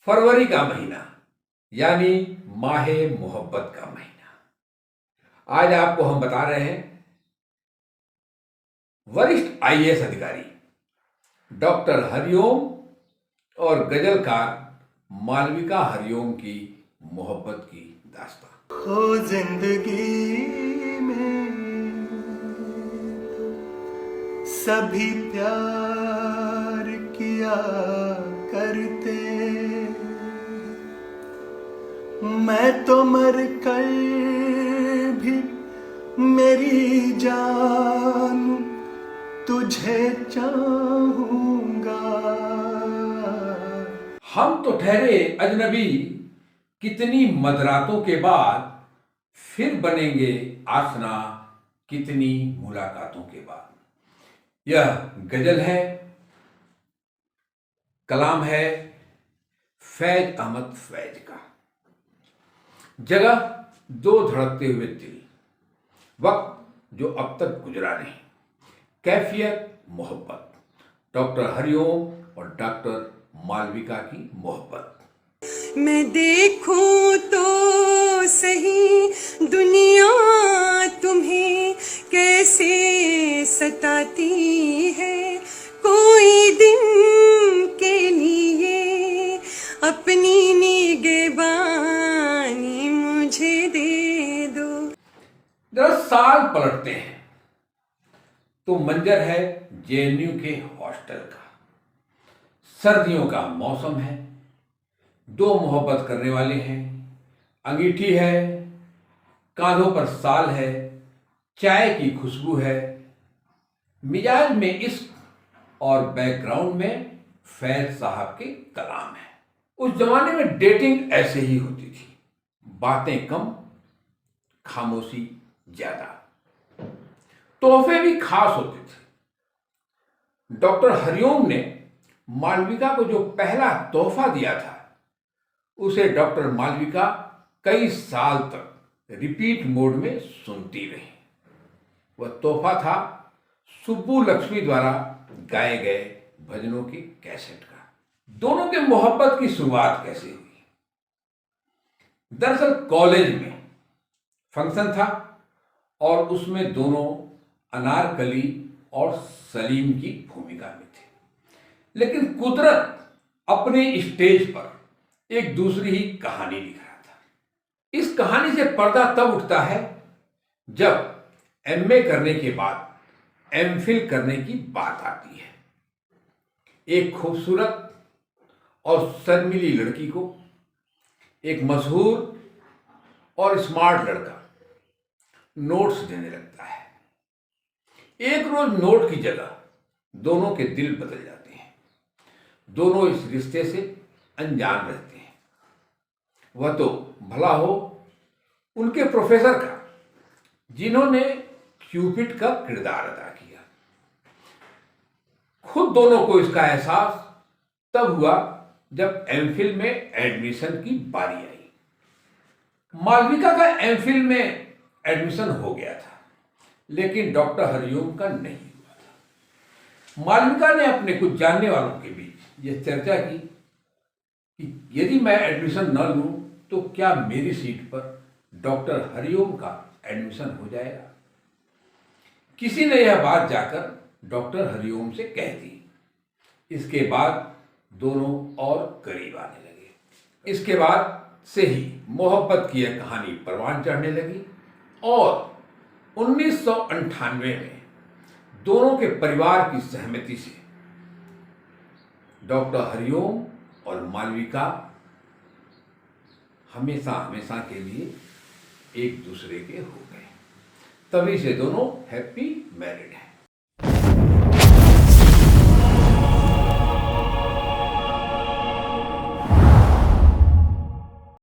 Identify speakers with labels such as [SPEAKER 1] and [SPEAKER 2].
[SPEAKER 1] फरवरी का महीना यानी माहे मोहब्बत का महीना। आज आपको हम बता रहे हैं वरिष्ठ आईएएस अधिकारी डॉक्टर हरिओम और गजलकार मालविका हरिओम की मोहब्बत की दास्तान।
[SPEAKER 2] हो जिंदगी में सभी प्यार किया करते, मैं तो मर कर भी मेरी जान तुझे चाहूंगा।
[SPEAKER 1] हम तो ठहरे अजनबी, कितनी मदरातों के बाद फिर बनेंगे आसना, कितनी मुलाकातों के बाद। यह गजल है, कलाम है फैज अहमद फैज का। जगह दो धड़कते हुए दिल, वक्त जो अब तक गुजरा नहीं, कैफियत मोहब्बत, डॉक्टर हरिओम और डॉक्टर मालविका की मोहब्बत।
[SPEAKER 3] मैं देखूं तो सही दुनिया तुम्हें कैसे सताती है, कोई दिन के लिए अपनी निगहबानी मुझे दे दो।
[SPEAKER 1] जरा साल पलटते हैं तो मंजर है जेएनयू के हॉस्टल का। सर्दियों का मौसम है, दो मोहब्बत करने वाले हैं, अंगीठी है, कांधों पर साल है, चाय की खुशबू है, मिजाज में इश्क और बैकग्राउंड में फैज साहब के कलाम है। उस जमाने में डेटिंग ऐसे ही होती थी, बातें कम, खामोशी ज्यादा, तोहफे भी खास होते थे। डॉक्टर हरिओम ने मालविका को जो पहला तोहफा दिया था, उसे डॉक्टर मालविका कई साल तक रिपीट मोड में सुनती रही। वह तोहफा था सुब्बू लक्ष्मी द्वारा गाए गए भजनों की कैसेट का। दोनों के मोहब्बत की शुरुआत कैसे हुई? दरअसल कॉलेज में फंक्शन था और उसमें दोनों अनारकली और सलीम की भूमिका में थे, लेकिन कुदरत अपने स्टेज पर एक दूसरी ही कहानी लिख रहा था। इस कहानी से पर्दा तब उठता है जब एमए करने के बाद एमफिल करने की बात आती है। एक खूबसूरत और शर्मीली लड़की को एक मशहूर और स्मार्ट लड़का नोट्स देने लगता है। एक रोज नोट की जगह दोनों के दिल बदल जाते हैं। दोनों इस रिश्ते से अनजान रहते हैं। वह तो भला हो उनके प्रोफेसर का, जिन्होंने क्यूपिड का किरदार अदा किया। खुद दोनों को इसका एहसास तब हुआ जब एमफिल में एडमिशन की बारी आई। मालविका का एमफिल में एडमिशन हो गया था, लेकिन डॉक्टर हरिओम का नहीं हुआ था। मालविका ने अपने कुछ जानने वालों के बीच यह चर्चा की कि यदि मैं एडमिशन न लूं तो क्या मेरी सीट पर डॉक्टर हरिओम का एडमिशन हो जाएगा। किसी ने यह बात जाकर डॉक्टर हरिओम से कह दी। इसके बाद दोनों और करीब आने लगे। इसके बाद से ही मोहब्बत की यह कहानी परवान चढ़ने लगी और 1998 में दोनों के परिवार की सहमति से डॉक्टर हरिओम और मालविका हमेशा हमेशा के लिए एक दूसरे के हो गए। तभी से दोनों हैप्पी मैरिड हैं।